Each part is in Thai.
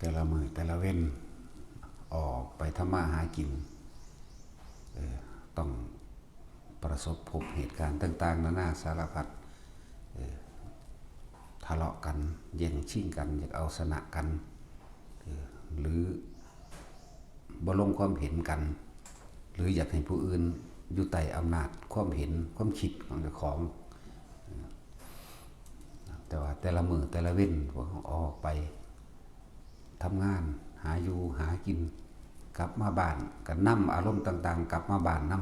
แต่ละมือแต่ละเว้นออกไปทำมาหากินต้องประสบพบเหตุการณ์ต่างๆนานาสารพัดทะเลาะกันแย่งชิงกันอยากเอาชนะกันหรือบลงความเห็นกันหรืออยากให้ผู้อื่นอยู่ใต้อำนาจความเห็นความคิดของเจ้าของแต่ว่าแต่ละมือแต่ละเว้นพวกเขาออกไปทำงานหาอยู่หากินกลับมาบ้านกันนำอารมณ์ต่างๆกลับมาบ้านน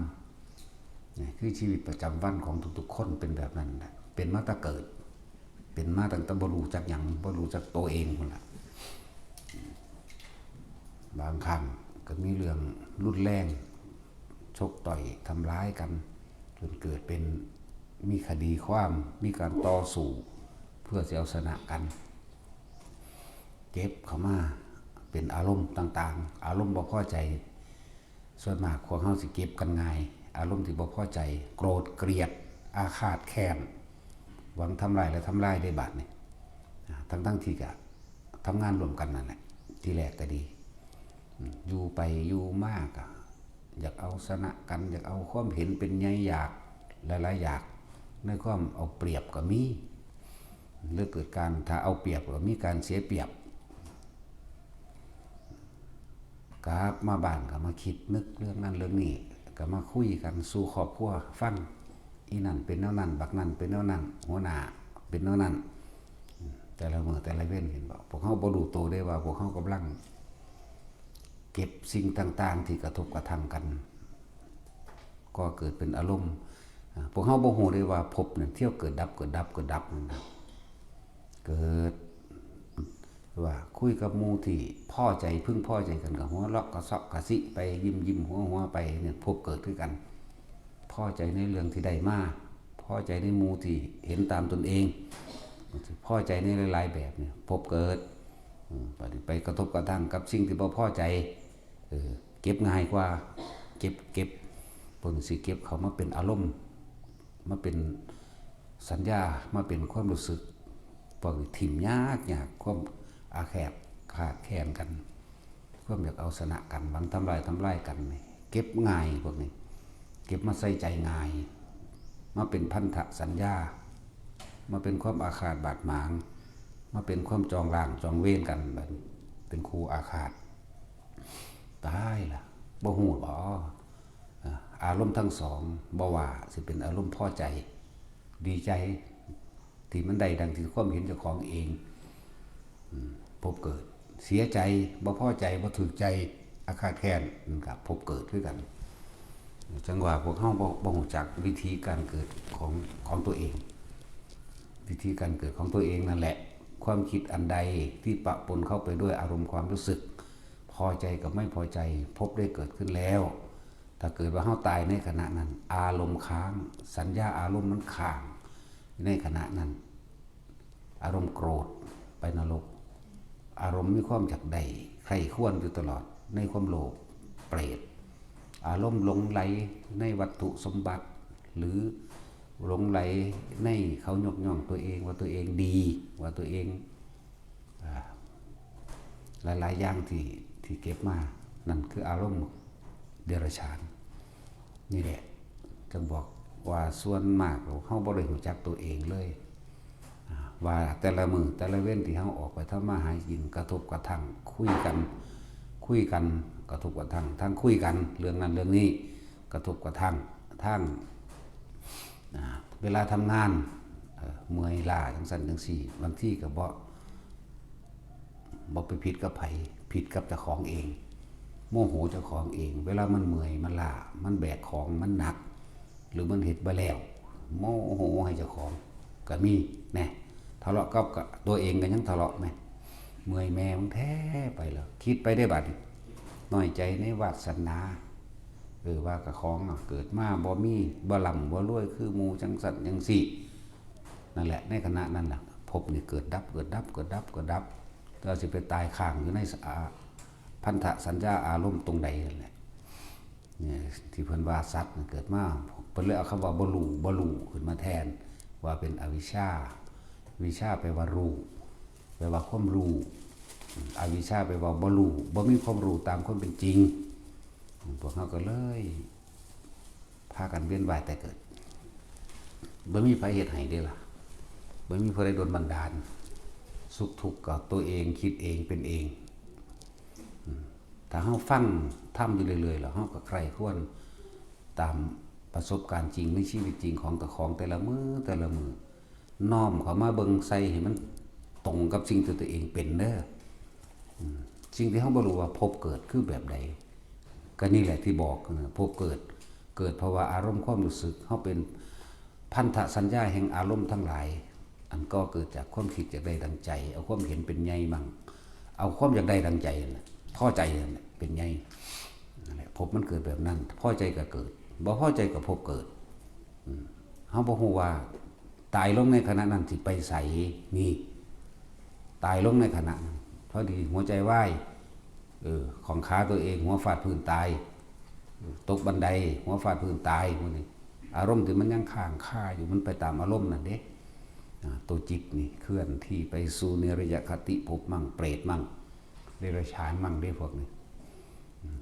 ำนี่คือชีวิตประจำวันของทุกๆคนเป็นแบบนั้นแหละเป็นมาตั้งเกิดเป็นมาตั้งแต่บ่รู้จักหยังบ่รู้จักตัวเองคนละบางครั้งก็มีเรื่องรุนแรงชกต่อยทำร้ายกันจนเกิดเป็นมีคดีความมีการต่อสู้เพื่อจะเอาชนะกันเก็บเข้ามาเป็นอารมณ์ต่างๆอารมณ์บ่พอใจส่วนมากพวกเฮาสิเก็บกันง่ายอารมณ์ที่บ่พอใจโกรธเกลียดอาฆาตแค้นหวังทำลายและทำลายได้บาดนี่ทั้งที่ก็ทำงานร่วมกันนั่นแหละที่แรกก็ดีอยู่ไปอยู่มากอยากเอาชนะกันอยากเอาความเห็นเป็นใหญ่อยากหลายๆอยากในความเอาเปรียบก็มีหรือเกิดการถ้าเอาเปรียบก็มีการเสียเปรียบกลับมาบ้านก็มาคิดนึกเรื่องนั้นเรื่องนี้ก็มาคุยกันสู่ครอบครัวฟังอีนั่นเป็นแนวนั้นบักนั่นเป็นแนวนั้นหัวหน้าเป็นแนวนั้นแต่ละมื้อแต่ละเว้นเห็นบ่พวกเฮาบ่รู้ตัวได้ว่าพวกเฮากำลังเก็บสิ่งต่างๆที่กระทบกระทั่งกันก็เกิดเป็นอารมณ์พวกเฮาบ่ฮู้ได้ว่าภพนั่นเที่ยวเกิดดับเกิดดับเกิดดับนั่นนะเกิดว่าคุยกับหมู่ที่พอใจพึงพอใจกันก็หัวเราะกระเซาะกระซิไปยิ้มหัวไปเนี่ยภพเกิดคือกันพอใจในเรื่องที่ได้มาพอใจในหมู่ที่เห็นตามตนเองพอใจในหลายๆแบบเนี่ยภพเกิดไปกระทบกระทั่งกับสิ่งที่บ่พอใจเก็บง่ายกว่าเก็บเพิ่นสิเก็บเขามาเป็นอารมณ์มาเป็นสัญญามาเป็นความรู้สึกพวกถิ่มยากความอาแขกขาดแค้นกันความอยากเอาชนะกันบางทำลายกันเก็บง่ายพวกนี้เก็บมาใส่ใจง่ายมาเป็นพันธสัญญามาเป็นความอาฆาตบาดหมางมาเป็นความจองร่างจองเวรกันแบบเป็นครูอาฆาตตายล่ะบ่ฮู้บ่อารมณ์ทั้งสองบ่ว่าสิเป็นอารมณ์พอใจดีใจที่มันได้ดังที่ความเห็นเจ้าของเองพบเกิดเสียใจบ่พอใจบ่ถูกใจอาฆาตแค้นกับพบเกิดคือกันจังว่าพวกเฮาบ่ฮู้จักวิธีการเกิดของตัวเองวิธีการเกิดของตัวเองนั่นแหละความคิดอันใดที่ปะปนเข้าไปด้วยอารมณ์ความรู้สึกพอใจกับไม่พอใจพบได้เกิดขึ้นแล้วถ้าเกิดว่าเฮาตายในขณะนั้นอารมณ์ค้างสัญญาอารมณ์มันค้างในขณะนั้นอารมณ์โกรธไปนรกอารมณ์มีความอยากได้ใครควรอยู่ตลอดในความโลภเปรตอารมณ์หลงไหลในวัตถุสมบัติหรือหลงไหลในเขายกย่องตัวเองว่าตัวเองดีว่าตัวเองหลายๆอย่างที่เก็บมานั่นคืออารมณ์เดรัจฉานนี่แหละจึงบอกว่าส่วนมากเฮาบ่ได้รู้จักตัวเองเลยว่าแต่ละมื้อแต่ละเว้นที่เฮาออกไปทำมาหากินกระทบกระทั่งคุยกันกระทบกระทั่งทั้งคุยกันเรื่องนั้นเรื่องนี้กระทบกระทั่งทั้งเวลาทำงานเมื่อยล้าจังซั่นจังซี่บางทีก็บ่ไปผิดกับไผผิดกับเจ้าของเองโมโหเจ้าของเองเวลามันเมื่อยมันล้ามันแบกของมันหนักหรือมันเฮ็ดบ่แล้วโมโหให้เจ้าของก็มีแน่ทะเลาะกับตัวเองก็ยังทะเลาะแม่เมื่อยแม่มึงแท้ไปแล้วคิดไปได้บัดน้อยใจในวาสนาว่ากับของเกิดมาบ่มีบ่ล่ำบ่รวยคือหมู่จังซั่นจังซี่นั่นแหละในขณะนั้นล่ะภพนี่เกิดดับเราสิไปตายข้างอยู่ในพันธสัญญาอารมณ์ตรงใดนั่นแหละนี่ที่เพิ่นว่าสัตว์เกิดมาเพิ่นเลยเอาคำว่าบ่รู้ขึ้นมาแทนว่าเป็นอวิชชาวิชาแปลว่ารู้แปลว่าความรู้ อวิชชาไปว่าบ่รู้บ่มีความรู้ตามความเป็นจริงพวกเขาก็เลยพากันเวียนว่ายแต่เกิดบ่มีไผเฮ็ดให้เด้ล่ะบ่มีผู้ใดโดนบันดาลสุขทุกข์ก็ตัวเองคิดเองเป็นเองถ้าเฮาฟังทำอยู่เรื่อยๆแล้วเฮาก็ใคร่ครวญตามประสบการณ์จริงในชีวิตจริงของแต่ละมื้อน้อมเข้ามาเบิ่งใส่ให้มันตรงกับสิ่งที่ตัวเองเป็นเด้อสิ่งที่เฮาบ่รู้ว่าพบเกิดคือแบบใดก็นี่แหละที่บอกนะพบเกิดเพราะว่าอารมณ์ความรู้สึกเฮาเป็นพันธสัญญาแห่งอารมณ์ทั้งหลายอันก็เกิดจากความคิดอยากได้ดังใจเอาความเห็นเป็นใหญ่มั่งเอาความอยากได้ดังใจพอใจเป็นใหญ่นั่นแหละพบมันเกิดแบบนั้นพอใจก็เกิดบ่พอใจก็พบเกิดเฮาบ่ฮู้ว่าตายลงในขณะนั้นสิไปไสนี่ตายลงในขณะนั้นพอดีหัวใจวายของขาตัวเองหัวฟาดพื้นตายตกบันไดหัวฟาดพื้นตายพวกนี้อารมณ์ที่มันยังค้างคาอยู่มันไปตามอารมณ์นั่นเด้ตัวจิตนี่เคลื่อนที่ไปสู่เนรยคติภพมั่งเปรตมั่งเดรัจฉานมั่งได้พวกนี้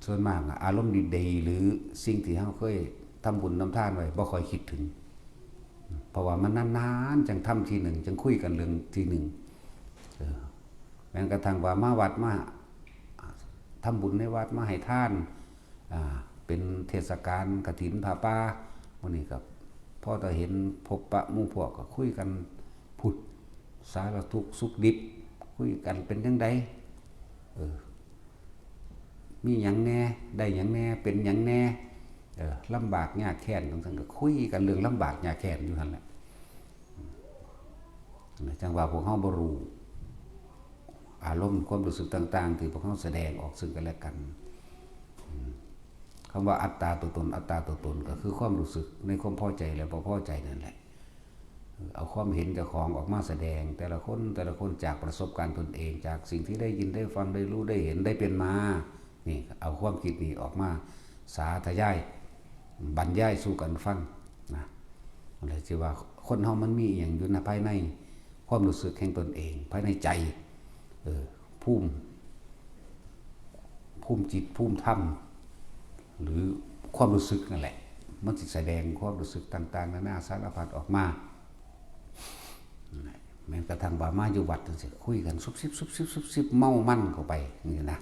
ส่วนมากอารมณ์ดีๆหรือสิ่งที่เฮาเคยทำบุญทำทานไว้บ่ค่อยคิดถึงเพราะว่ามันนานๆจังทำทีหนึ่งจังคุยกันเรื่องทีหนึ่งแม้กระทั่งว่ามาวัดมาทำบุญในวัดมาให้ทานเป็นเทศกาลกฐินผ้าป่าวันนี้กับพ่อตาเห็นพบปะหมู่พวกก็คุยกันพูดสารทุกข์สุขดิบคุยกันเป็นจังไดมีหยังแน่ได้หยังแน่เป็นหยังแน่ลำบากยากแค้นทั้งๆก็คุยกันเรื่องลำบากยากแค้นอยู่หั่นแหละจังว่าพวกเฮาบ่รู้อารมณ์ความรู้สึกต่างๆที่พวกเขาแสดงออกซึ่งกันและกันคำว่าอัตตาตัวตนก็คือความรู้สึกในความพอใจและบ่พอใจนั่นแหละเอาความเห็นเจ้าของออกมาแสดงแต่ละคนจากประสบการณ์ตนเองจากสิ่งที่ได้ยินได้ฟังได้รู้ได้เห็นได้เป็นมานี่เอาความคิดนี้ออกมาสาธยายบรรยายสู่กันฟังนะอะไรที่ว่าคนเฮามันมีอย่างอยู่ในภายในความรู้สึกแห่งตนเองภายในใจภูมิจิตภูมิธรรมหรือความรู้สึกนั่นแหละมันจะแสดงความรู้สึกต่างๆนานาสารพัดออกมาแม้กระทั่งบามาอยู่วัดจะคุยกันซุบเมามั่นเข้าไปนี่นะ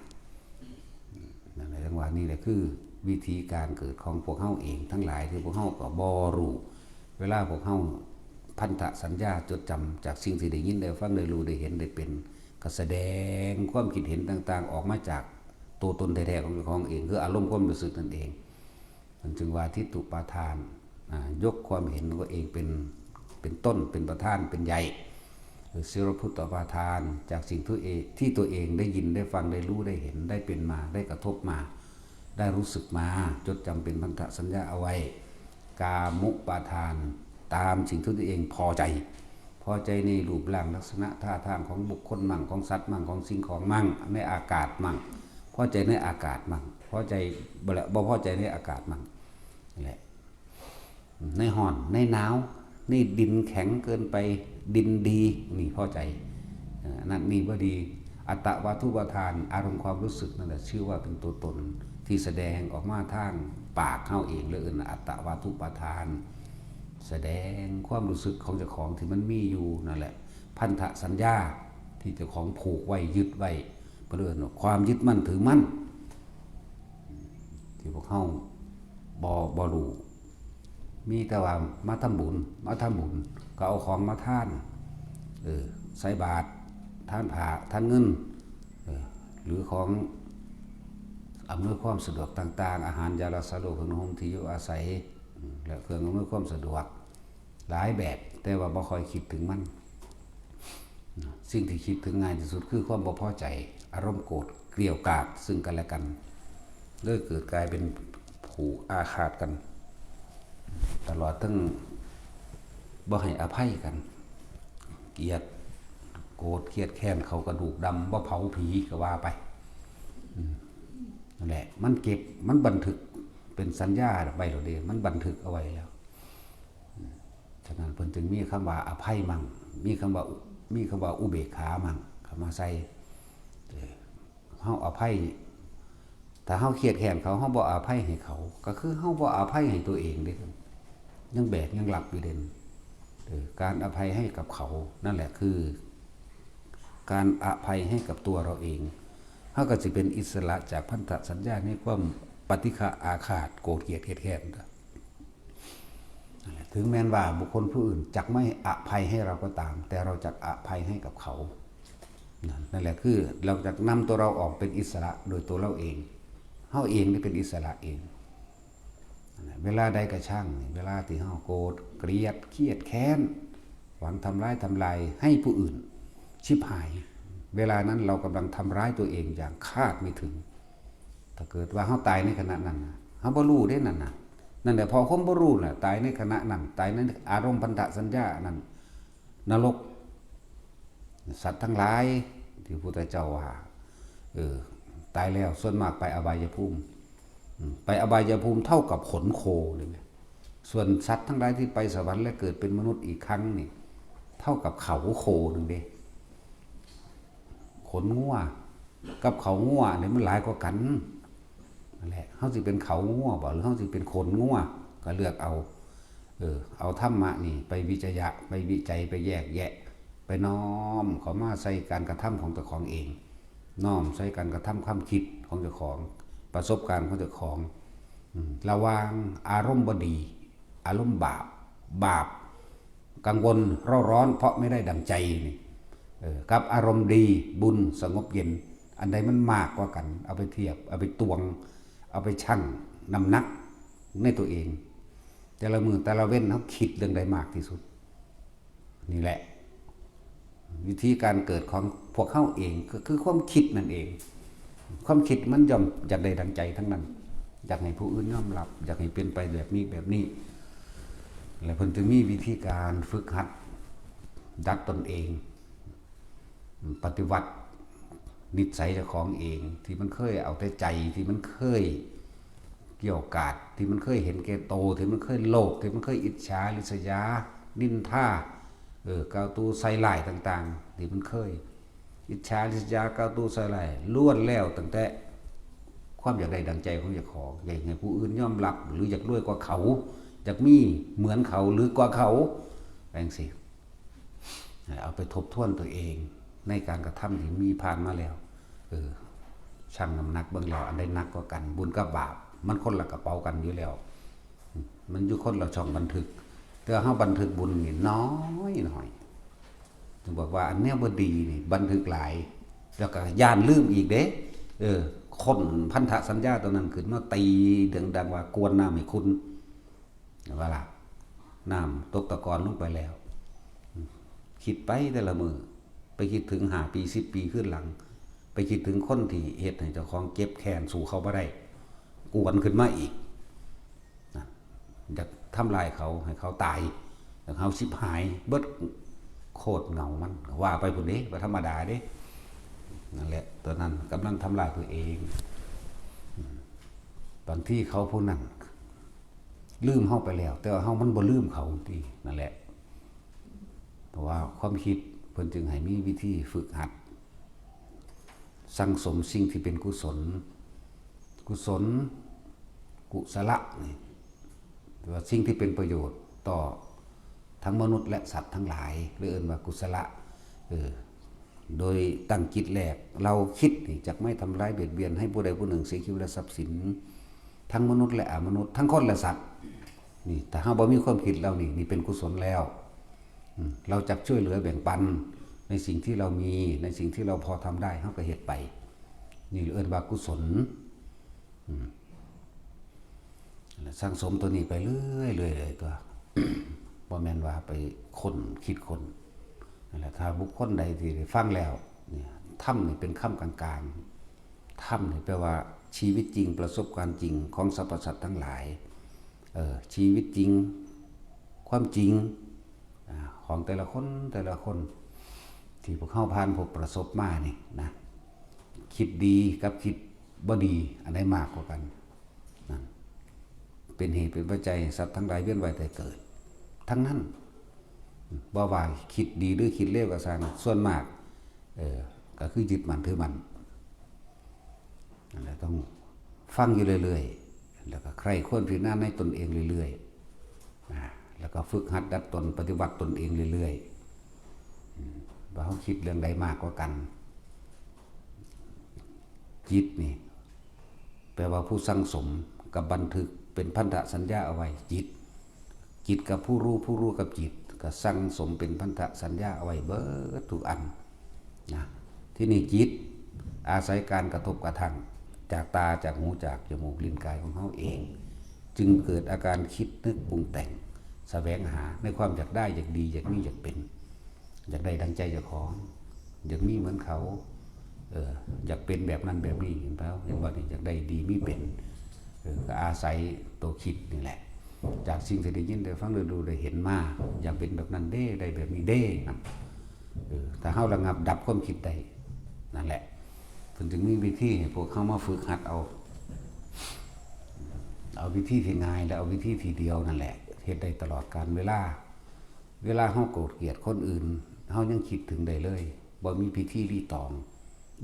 นั่นแหละจังหวะนี้แหละคือวิธีการเกิดของพวกเฮาเองทั้งหลายที่พวกเฮาก็บ่รู้เวลาพวกเฮาพันธสัญญาจดจำจากสิ่งที่ได้ยินได้ฟังได้รู้ได้เห็นได้เป็นก็แสดงความคิดเห็นต่างๆออกมาจากตัวตนแท้ๆของเจ้าของเองคืออารมณ์ความรู้สึกนั่นเองมันจึงว่าทิฏฐุปาทานยกความเห็นของตัวเองเป็นต้นเป็นประธานเป็นใหญ่หรือศิรพุตตปาทานจากสิ่งที่ตัวเองได้ยินได้ฟังได้รู้ได้เห็นได้เป็นมาได้กระทบมาได้รู้สึกมาจดจำเป็นพันธสัญญาเอาไว้กามุปาทานตามสิ่งที่ตัวเองพอใจในรูปร่างลักษณะท่าทางของบุคคลมั่งของสัตว์มั่งของสิ่งของมั่งในอากาศมั่งพอใจในอากาศมั่งพอใจบ่พอใจในอากาศมั่งนี่แหละในห่อนในหนาวนี่ดินแข็งเกินไปดินดีนี่พอใจนั่นนี่บ่ดีอัตตวาทุปทานอารมณ์ความรู้สึกนั่นแหละชื่อว่าเป็นตัวตนที่แสดงออกมาทางปากเข้าเองเลยอัตตวาทุปทานแสดงความรู้สึกของเจ้าของที่มันมีอยู่นั่นแหละพันธสัญญาที่เจ้าของผูกไว้ยึดไว้เพื่อความยึดมั่นถือมั่นที่พวกเขาบ่รู้มีแต่ว่ามาทำบุญก็เอาของมาท่านใส่บาตรท่านผ้าท่านเงินหรือของอำนวยความสะดวกต่างๆอาหารยาละสะดวกเครื่องนุ่งที่อยู่อาศัยและเครื่องอำนวยความสะดวกหลายแบบแต่ว่าบ่ค่อยคิดถึงมันสิ่งที่คิดถึงง่ายที่สุดคือความบ่พอใจอารมณ์โกรธเกลียวกราดซึ่งกันและกันเลยเกิดกลายเป็นผูกอาฆาตกันตลอดทั้งบ่ให้อภัยกันเกลียดโกรธเกลียดแค้นเขากระดูกดำบ่เผาผีก็ว่าไปนั่นแหละมันเก็บมันบันทึกเป็นสัญญาใบเราเดียมันบันทึกเอาไว้แล้วฉะนั้นเพิ่นจึงมีคำว่าอภัยมั่งมีคำว่าอุเบกขามั่งเข้ามาใส่ เฮาอภัยถ้าเฮาเครียดแค้นเขาเฮาบ่อภัยให้เขาก็คือเฮาบ่อภัยให้ตัวเองเด้ยังแบกยังหลับอยู่เด่นการอภัยให้กับเขานั่นแหละคือการอภัยให้กับตัวเราเองเฮาก็สิเป็นอิสระจากพันธสัญญาในความปฏิฆะอาฆาตโกรธเกลียดแค้นถึงแม้ว่าบุคคลผู้อื่นจักไม่อภัยให้เราก็ตามแต่เราจักอภัยให้กับเขานั่นแหละคือเราจะนำตัวเราออกเป็นอิสระโดยตัวเราเองเฮาเองนี่เป็นอิสระเองเวลาใดก็ช่างเวลาที่เฮาโกรธเกลียดเครียดแค้นหวังทำร้ายให้ผู้อื่นชิบหายเวลานั้นเรากำลังทำร้ายตัวเองอย่างคาดไม่ถึงถ้าเกิดว่าเฮาตายในขณะนั้นเฮาบ่รู้ได้นั่นน่ะนั่นแหละพอคนบ่รู้น่ะตายในขณะนั้นตายในอารมณ์พันธสัญญานั้นนรกสัตว์ทั้งหลายที่พระพุทธเจ้าว่าตายแล้วส่วนมากไปอบายภูมิไปอบายภูมิเท่ากับขนโคเลยส่วนสัตว์ทั้งหลายที่ไปสวรรค์และเกิดเป็นมนุษย์อีกครั้งนี่เท่ากับเขาโคนึงเด้ขนงัวกับเขางัวเนี่ยมันหลายกว่ากันนั่นแหละเฮาสิเป็นเขางัวบ่หรือเฮาสิเป็นขนงัวก็เลือกเอาธรรมะนี่ไปวิจัยไปวิจัยไปแยกแยะไปน้อมเขามาใส่การกระทำของเจ้าของเองน้อมใส่การกระทำความคิดของเจ้าของประสบการณ์ของเจ้าของระวางอารมณ์บดีอารมณ์บาปกังวลเร่าร้อนเพราะไม่ได้ดังใจนี่กับอารมณ์ดีบุญสงบเย็นอันใดมันมากกว่ากันเอาไปเทียบเอาไปตวงเอาไปชั่งน้ำหนักในตัวเองแต่ละมือแต่ละเว้นเขาคิดเรื่องใดมากที่สุดนี่แหละวิธีการเกิดของพวกเขาเองก็คือความคิดนั่นเองความคิดมันย่อมอยากได้ดังใจทั้งนั้นอยากให้ผู้อื่นยอมรับอยากให้เป็นไปแบบนี้แล้วเพิ่นจะมีวิธีการฝึกหัดดัดตนเองปฏิวัตินิสัยเจ้าของเองที่มันเคยเอาแต่ใจที่มันเคยเกี่ยวกาดที่มันเคยเห็นแก่โตที่มันเคยโลภที่มันเคยอิจฉาริษยานินทากาวตูใส่ลายต่างๆที่มันเคยอิจฉาริษยากาวตูใส่ลายล้วนแล้วตั้งแต่ความอยากได้ดังใจของเจ้าของอยากให้ผู้อื่นยอมรับหรืออยากรวยกว่าเขาอยากมีเหมือนเขาหรือกว่าเขาแบ่งสิเอาไปทบทวนตัวเองในการกระทำที่มีผ่านมาแล้วชั่งน้ำหนักเบิ่งแล้วอันใดหนักกว่ากันบุญกับบาปมันคนละกระเป๋ากันอยู่แล้วมันอยู่คนละช่องบันทึกแต่เฮาบันทึกบุญนี่น้อยหน่อยถึงบอกว่าอันเนี้ยบ่ดีนี่บันทึกหลายแล้วก็ย่านลืมอีกเด้คนพันธสัญญาตัวนั้นขึ้นมาตีดังว่ากวนน้ำให้คุณว่าล่ะน้ำตกตะกอนลงไปแล้วคิดไปแต่ละมือไปคิดถึง5 ปี10 ปีขึ้นหลังไปคิดถึงคนที่เฮ็ดให้เจ้าของเก็บแค้นสู่เขาบ่ได้กวนขึ้นมาอีกอยากทำลายเขาให้เขาตายให้เขาชิบหายเบิดโคตรเหงามันว่าไปพุ่นเด้บ่ธรรมดาเด้นั่นแหละตัวนั้นกำลังทำลายตัวเองบางที่เขาผู้นั้นลืมเฮาไปแล้วแต่ว่าเฮามันบ่ลืมเขาที่นั่นแหละเพราะว่าความคิดเพิ่นจึงให้มีวิธีฝึกหัดสั่งสมสิ่งที่เป็นกุศลกุศลนี่ว่าสิ่งที่เป็นประโยชน์ต่อทั้งมนุษย์และสัตว์ทั้งหลายหรือเอิ้นว่ากุศลโดยตั้งจิตแรกเราคิดนี่จักไม่ทำร้ายเบียดเบียนให้ผู้ใดผู้หนึ่งเสียชีวิตและทรัพย์สินทั้งมนุษย์และอมนุษย์ทั้งคนและสัตว์นี่แต่ถ้าบ่มีความคิดเรานี่เป็นกุศลแล้วเราจักช่วยเหลือแบ่งปันในสิ่งที่เรามีในสิ่งที่เราพอทำได้เราก็เฮ็ดไปนี่เอิ้นว่ากุศลสร้างสมตัวนี้ไปเรื่อยเลยตัวบ่แม่นว่าไปคิดคนนั่นแหละถ้าบุคคลใดที่ได้ฟังแล้วเนี่ยธรรมนี่เป็นคำกลางๆธรรมนี่แปลว่าชีวิตจริงประสบการณ์จริงของสรรพสัตว์ทั้งหลายชีวิตจริงความจริงของแต่ละคนที่พวกเข้าผ่านพบประสบมานี่นะคิดดีกับคิดบ่ดีอันไหนมากกว่ากันนั่นเป็นเหตุเป็นปัจจัยสัตว์ทั้งหลายเวียนว่ายตายเกิดทั้งนั้นบ่ว่าคิดดีหรือคิดเลวก็ตามส่วนมากก็คือยึดมั่นถือมั่น แล้วต้องฟังอยู่เรื่อยๆแล้วก็ใครควรพิจารณาในตนเองเรื่อยๆแล้วก็ฝึกหัดดัดตนปฏิบัติตนเองเรื่อยๆว่าเขาคิดเรื่องใดมากกว่ากันจิตนี่แปลว่าผู้สั่งสมกับบันทึกเป็นพันธสัญญาเอาไว้จิตกับผู้รู้กับจิตก็สั่งสมเป็นพันธสัญญาเอาไว้เบิดทุกอันนะที่นี่จิตอาศัยการกระทบกระทั่งจากตาจากหูจากจมูกลิ้นกายของเขาเอง จึงเกิดอาการคิดนึกปรุงแต่งแสวงหาในความอยากได้อยากดีอยากมีอยากเป็นอยากได้ดังใจเจ้าของอยากมีเหมือนเขาอยากเป็นแบบนั้นแบบนี้เห็นเปล่าเห็นว่านี่อยากได้ดีมีเป็นก็อาศัยตัวคิดนี่แหละจากสิ่งที่ได้ยินได้ฟังได้ดูได้เห็นมาอยากเป็นแบบนั้นเด้ได้แบบนี้เด้ถ้าเฮาระงับดับความคิดได้นั่นแหละถึงมีวิธีให้พวกเขามาฝึกหัดเอาวิธีที่ง่ายแล้วเอาวิธีที่เดียวนั่นแหละเฮ็ดได้ตลอดกาลเวลาเฮาโกรธเกลียดคนอื่นเฮายังคิดถึงได้เลยบ่มีพิธีรีตอง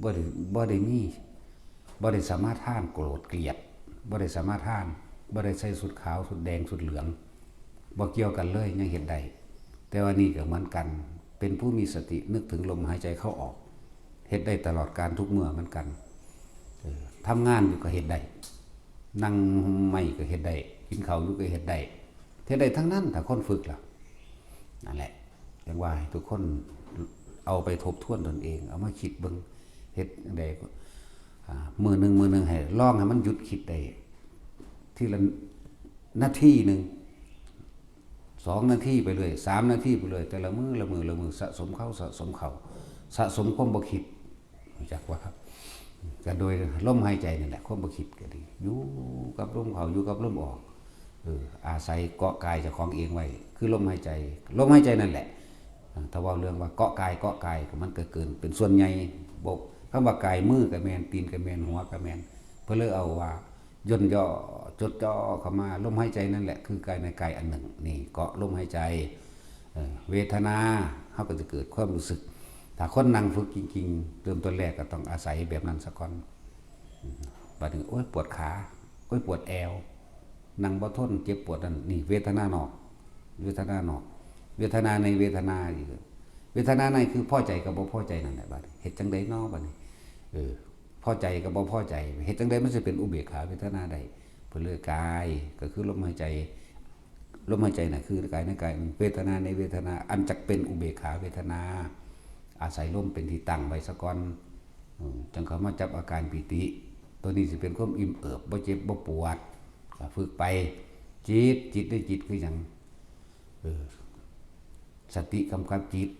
บ่ได้สามารถท่านโกรธเกลียดบ่ได้สามารถท่านบ่ได้ใส่สุดขาวสุดแดงสุดเหลืองบ่เกี่ยวกันเลยยังเห็นได้แต่ว่านี่ก็เหมือนกันเป็นผู้มีสตินึกถึงลมหายใจเข้าออกเฮ็ดได้ตลอดการทุกเมื่อเหมือนกันทำงานอยู่ก็เฮ็ดได้นั่งไม่ก็เฮ็ดได้กินข้าวอยู่ก็เฮ็ดได้เฮ็ดได้ทั้งนั้นถ้าคนฝึกล่ะนั่นแหละอย่างว่าทุกคนเอาไปทบทวนตนเองเอามาคิดเบิ่งเฮ็ดจังได๋มื้อนึงให้ลองให้มันหยุดคิดได้ทีละนาทีนึง2 นาทีไปเลย3 นาทีไปเลยแต่ละมื้อสะสมเข้าสะสมความบ่คิดรู้จักว่าครับก็โดยลมหายใจนี่แหละความบ่คิดก็ดีอยู่กับลมเข้าอยู่กับลมออกอาศัยเกาะกายเจ้าของเองไว้คือลมหายใจนั่นแหละถ้าว่าเรื่องว่าเกาะกายก็มันเกินเป็นส่วนใหญ่บ่คำว่ากายมือก็แม่นตีนก็แม่นหัวก็แม่นเพื่อเลยเอาว่าย่นย่อจดจ่อเข้ามาลมหายใจนั่นแหละคือกายในกายอันหนึ่งนี่เกาะลมหายใจเวทนาเฮาก็จะเกิดความรู้สึกถ้าคนนั่งฝึกจริงๆเริ่มต้นแรกก็ต้องอาศัยแบบนั้นซะก่อนบัดนี้โอ๊ยปวดขาโอ๊ยปวดแอวนั่งบ่ทนเจ็บปวดนั่นนี่เวทนานอกเวทนาในเวทนาอีกเวทนาในคือพอใจกับบ่พอใจนั่นแหละบัดนี้เฮ็ดจังได๋น้อบัดนี้พอใจกับบ่พอใจเฮ็ดจังได๋มันสิเป็นอุเบกขาเวทนาได้เพื่อเลือกกายก็คือลมหายใจน่ะคือกายในกายเวทนาในเวทนาอันจักเป็นอุเบกขาเวทนาอาศัยลมเป็นที่ตั้งไว้ซะก่อนจังเขามาจับอาการปิติตัวนี้สิเป็นความอิ่มเอิบบ่เจ็บบ่ปวดก็ฝึกไปจิตได้จิตคือหยังสติกำกับจิต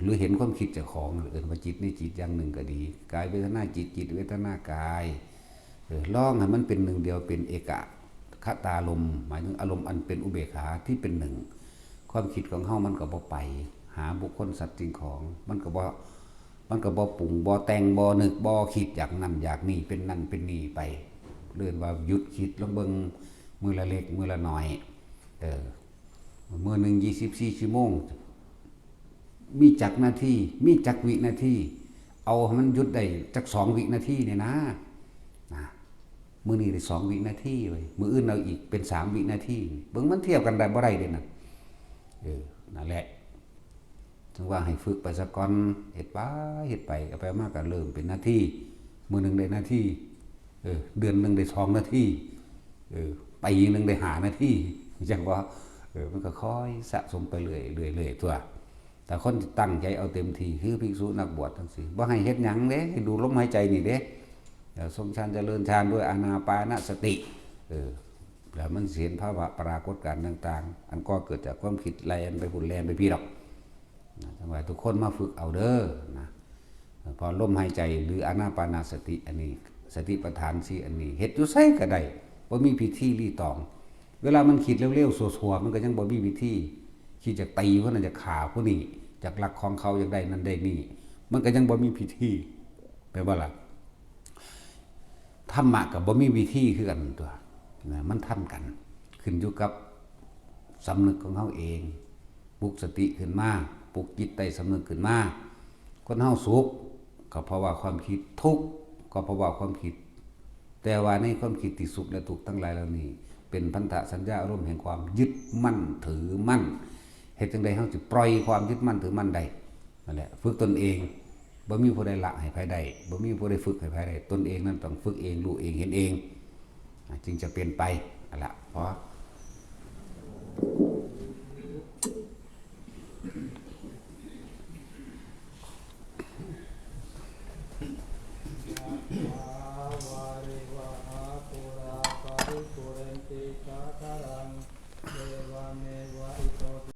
หรือเห็นความคิดเจ้าของว่าจิตนี่จิตอย่างหนึ่งก็ดีกายเวทนาจิตเวทนากายลองให้มันเป็นหนึ่งเดียวเป็นเอกคตารมณ์หมายถึงอารมณ์อันเป็นอุเบกขาที่เป็นหนึ่งความคิดของเฮามันก็บ่ไปหาบุคคลสัตว์สิ่งของมันก็บ่ปรุงบ่แต่งบ่นึกบ่คิดอยากนั่นอยากนี่เป็นนั่นเป็นนี่ไปเลื่อนว่าหยุดคิดลองเบิ่งมื้อละเล็กมื้อละน้อยมื้อนึง24 ชั่วโมงมีจักนาทีมีจักวินาทีเอาให้มันหยุดได้จัก2 วินาทีเนี่ยนะมื้อนี้ได้2 วินาทีเว้ยมื้ออื่นเอาอีกเป็น3 วินาทีเบิ่งมันเทียบกันได้บ่ได้เด้นั่นนั่นแหละถึงว่าให้ฝึกไปซะก่อนเฮ็ดไปเอาไปมากก็เริ่มเป็นนาทีมื้อนึงได้นาทีเดือนนึงได้2 นาทีปีนึงได้5 นาทีจังว่ามันก็ค่อยสะสมไปเรื่อยตัวแต่คนที่ตั้งใจเอาเต็มที่คือภิกษุนักบวชทั้งสี่บ่ให้เฮ็ดหยังเด้ให้ดูลมหายใจนี่เด้ทรงฌานเจริญฌานด้วยอานาปานสติแล้วมันเห็นภาวะปรากฏการณ์ต่างๆอันก็เกิดจากความคิดแล่นไปพุ่นแล่นไปพี่ดอกจังว่าทุกคนมาฝึกเอาเด้อนะพอลมหายใจหรืออานาปานสติอันนี้สติปัฏฐาน4อันนี้เฮ็ดอยู่ไสก็ได้บ่มีพิธีรีตองเวลามันคิดเร็วๆสัวๆมันก็ยังบ่มีวิธีคิดจะตีผู้นั้นจะฆ่าผู้นี้จากหลักของเขาอยากได้นั่นได้นี่มันก็ยังบ่มีพิธีแปลว่าล่ะธรรมะก็บ่มีวิธีคือกันตัวนะมันทันกันขึ้นอยู่กับสำนึกของเฮาเองปลุกสติขึ้นมาปลุกจิตใต้สำนึกขึ้นมาคนเฮาสุขก็เพราะว่าความคิดทุกข์ก็เพราะว่าความคิด แต่ว่าในความคิดที่สุขและทุกข์ทั้งหลายเหล่านี้เป็นพันธสัญญาอารมณ์แห่งความยึดมั่นถือมั่นเฮ็ดจังได๋เฮาสิปล่อยความยึดมั่นถือมั่นได้นั่นแหละฝึกตนเองบ่มีผู้ใดละให้ไผได้บ่มีผู้ใดฝึกให้ไผได้ตนเองนั้นต้องฝึกเองรู้เองเห็นเองจึงจะเป็นไปนั่นล่ะเพราะ